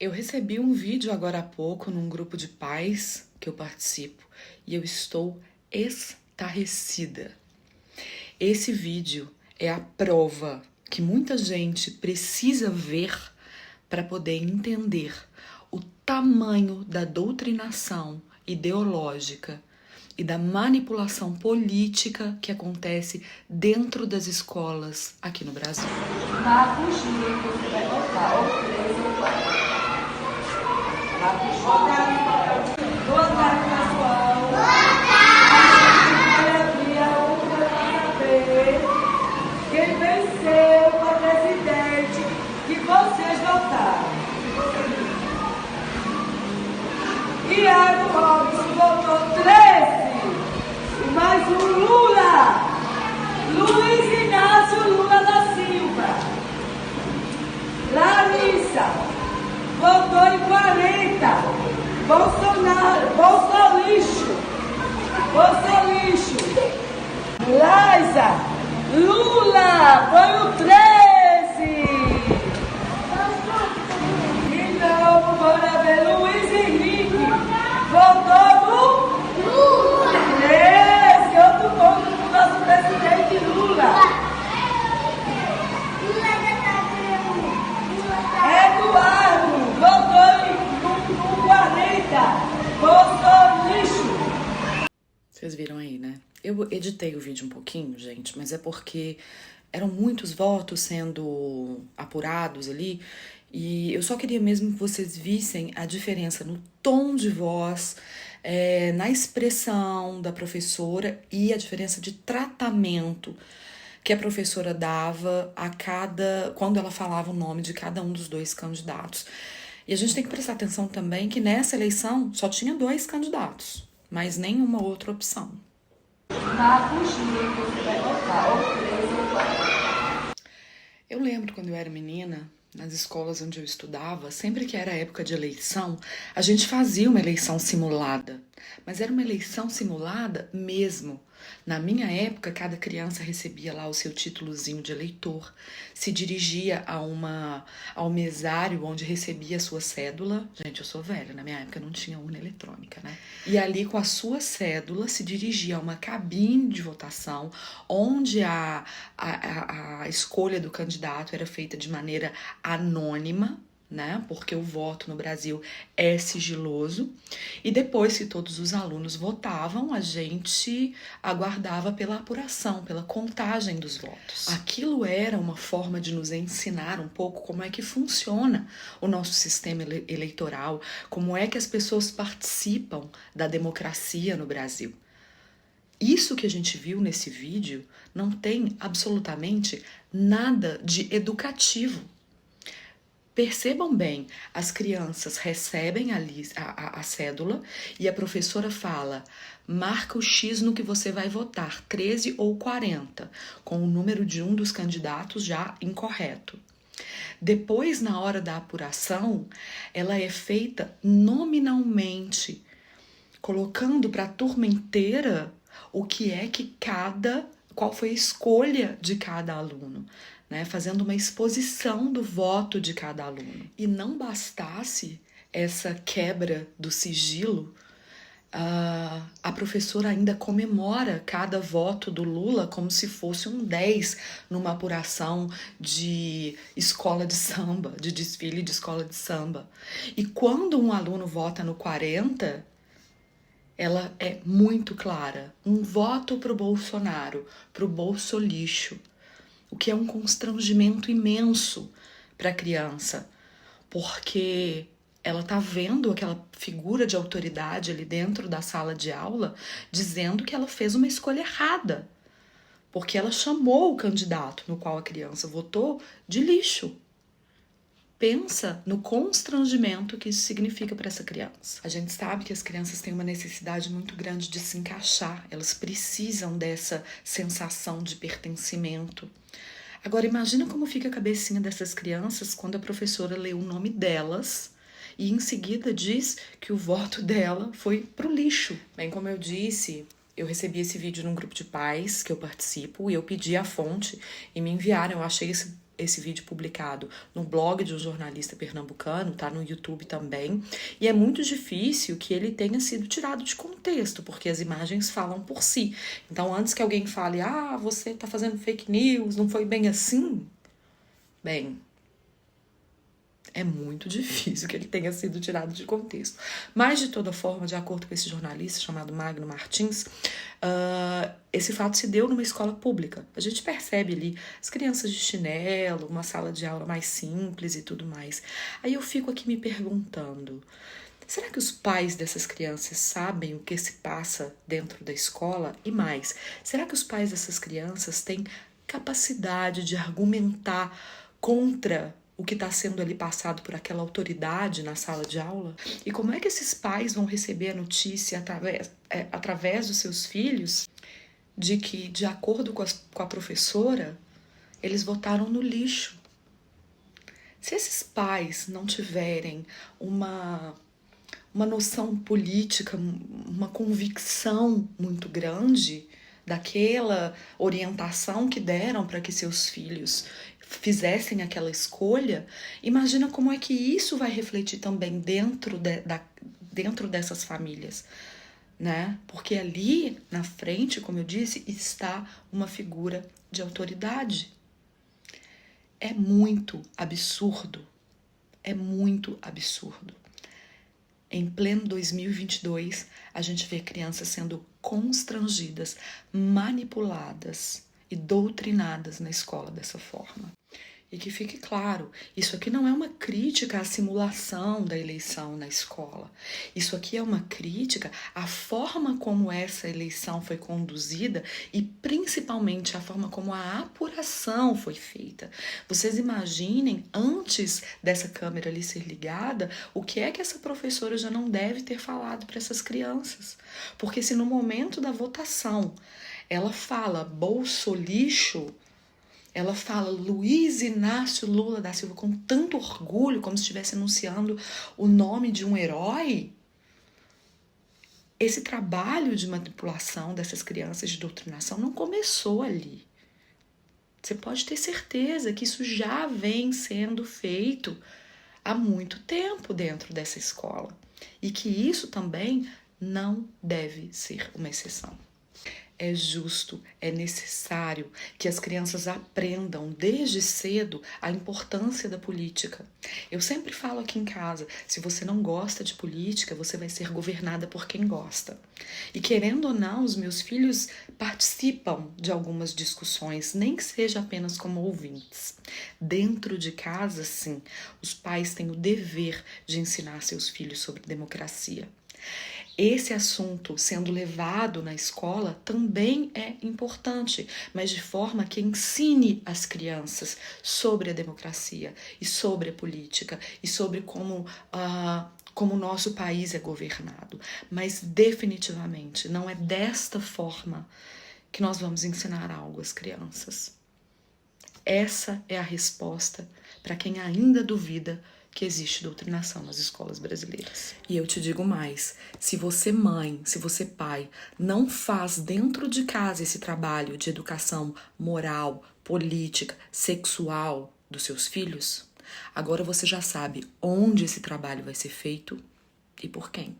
Eu recebi um vídeo agora há pouco num grupo de pais que eu participo e eu estou estarrecida. Esse vídeo é a prova que muita gente precisa ver para poder entender o tamanho da doutrinação ideológica e da manipulação política que acontece dentro das escolas aqui no Brasil. Vá fugir, que você vai voltar, ou preso ou pai. Vá fugir. Boa tarde, pessoal. Maravilha, hoje eu quero saber quem venceu para presidente que vocês votaram. Iago Robson votou 13, e mais um Lula. Luiz Inácio Lula da Silva. Larissa votou em 40. Bolsonaro, Bolsolixo. Laisa, Lula foi o 13. De novo, bora ver. Luiz Henrique votou no Lula. 13, outro ponto do nosso presidente Lula. Eduardo votou no 40. Bolsonaro. Vocês viram aí, né? Eu editei o vídeo um pouquinho, gente, mas é porque eram muitos votos sendo apurados ali e eu só queria mesmo que vocês vissem a diferença no tom de voz, na expressão da professora e a diferença de tratamento que a professora dava quando ela falava o nome de cada um dos dois candidatos. E a gente tem que prestar atenção também que nessa eleição só tinha 2 candidatos, mas nenhuma outra opção. Vá fugir, que você vai voltar, ou preso ou pai. Eu lembro quando eu era menina, nas escolas onde eu estudava, sempre que era época de eleição, a gente fazia uma eleição simulada. Mas era uma eleição simulada mesmo. Na minha época, cada criança recebia lá o seu títulozinho de eleitor, se dirigia ao mesário onde recebia a sua cédula. Gente, eu sou velha, na minha época não tinha urna eletrônica, né? E ali com a sua cédula se dirigia a uma cabine de votação, onde a escolha do candidato era feita de maneira anônima, né? Porque o voto no Brasil é sigiloso. E depois que todos os alunos votavam, a gente aguardava pela apuração, pela contagem dos votos. Aquilo era uma forma de nos ensinar um pouco como é que funciona o nosso sistema eleitoral, como é que as pessoas participam da democracia no Brasil. Isso que a gente viu nesse vídeo não tem absolutamente nada de educativo. Percebam bem, as crianças recebem a cédula e a professora fala: marca o X no que você vai votar, 13 ou 40, com o número de um dos candidatos já incorreto. Depois, na hora da apuração, ela é feita nominalmente, colocando para a turma inteira o que é que qual foi a escolha de cada aluno, né? Fazendo uma exposição do voto de cada aluno. E não bastasse essa quebra do sigilo, a professora ainda comemora cada voto do Lula como se fosse um 10 numa apuração de escola de samba, de desfile de escola de samba. E quando um aluno vota no 40, ela é muito clara. Um voto pro Bolsonaro, pro Bolsolixo. O que é um constrangimento imenso para a criança, porque ela tá vendo aquela figura de autoridade ali dentro da sala de aula dizendo que ela fez uma escolha errada, porque ela chamou o candidato no qual a criança votou de lixo. Pensa no constrangimento que isso significa para essa criança. A gente sabe que as crianças têm uma necessidade muito grande de se encaixar, elas precisam dessa sensação de pertencimento. Agora, imagina como fica a cabecinha dessas crianças quando a professora lê o nome delas e em seguida diz que o voto dela foi pro lixo. Bem, como eu disse, eu recebi esse vídeo num grupo de pais que eu participo e eu pedi a fonte e me enviaram. Eu achei esse esse vídeo publicado no blog de um jornalista pernambucano, tá no YouTube também, e é muito difícil que ele tenha sido tirado de contexto, porque as imagens falam por si. Então, antes que alguém fale, você tá fazendo fake news, não foi bem assim, bem, é muito difícil que ele tenha sido tirado de contexto. Mas, de toda forma, de acordo com esse jornalista chamado Magno Martins, esse fato se deu numa escola pública. A gente percebe ali as crianças de chinelo, uma sala de aula mais simples e tudo mais. Aí eu fico aqui me perguntando, será que os pais dessas crianças sabem o que se passa dentro da escola? E mais, será que os pais dessas crianças têm capacidade de argumentar contra o que está sendo ali passado por aquela autoridade na sala de aula? E como é que esses pais vão receber a notícia através dos seus filhos de que, de acordo com a professora, eles votaram no lixo? Se esses pais não tiverem uma noção política, uma convicção muito grande daquela orientação que deram para que seus filhos fizessem aquela escolha, imagina como é que isso vai refletir também dentro dessas famílias, né? Porque ali na frente, como eu disse, está uma figura de autoridade. É muito absurdo, Em pleno 2022, a gente vê crianças sendo constrangidas, manipuladas e doutrinadas na escola dessa forma. E que fique claro, isso aqui não é uma crítica à simulação da eleição na escola. Isso aqui é uma crítica à forma como essa eleição foi conduzida e principalmente a forma como a apuração foi feita. Vocês imaginem, antes dessa câmera ali ser ligada, o que é que essa professora já não deve ter falado para essas crianças? Porque se no momento da votação ela fala bolsolixo, ela fala Luiz Inácio Lula da Silva com tanto orgulho, como se estivesse anunciando o nome de um herói. Esse trabalho de manipulação dessas crianças, de doutrinação, não começou ali. Você pode ter certeza que isso já vem sendo feito há muito tempo dentro dessa escola. E que isso também não deve ser uma exceção. É justo, é necessário que as crianças aprendam desde cedo a importância da política. Eu sempre falo aqui em casa, se você não gosta de política, você vai ser governada por quem gosta. E querendo ou não, os meus filhos participam de algumas discussões, nem que seja apenas como ouvintes. Dentro de casa, sim, os pais têm o dever de ensinar seus filhos sobre democracia. Esse assunto sendo levado na escola também é importante, mas de forma que ensine as crianças sobre a democracia e sobre a política e sobre como o nosso país é governado. Mas definitivamente não é desta forma que nós vamos ensinar algo às crianças. Essa é a resposta para quem ainda duvida que existe doutrinação nas escolas brasileiras. E eu te digo mais, se você mãe, se você pai, não faz dentro de casa esse trabalho de educação moral, política, sexual dos seus filhos, agora você já sabe onde esse trabalho vai ser feito e por quem.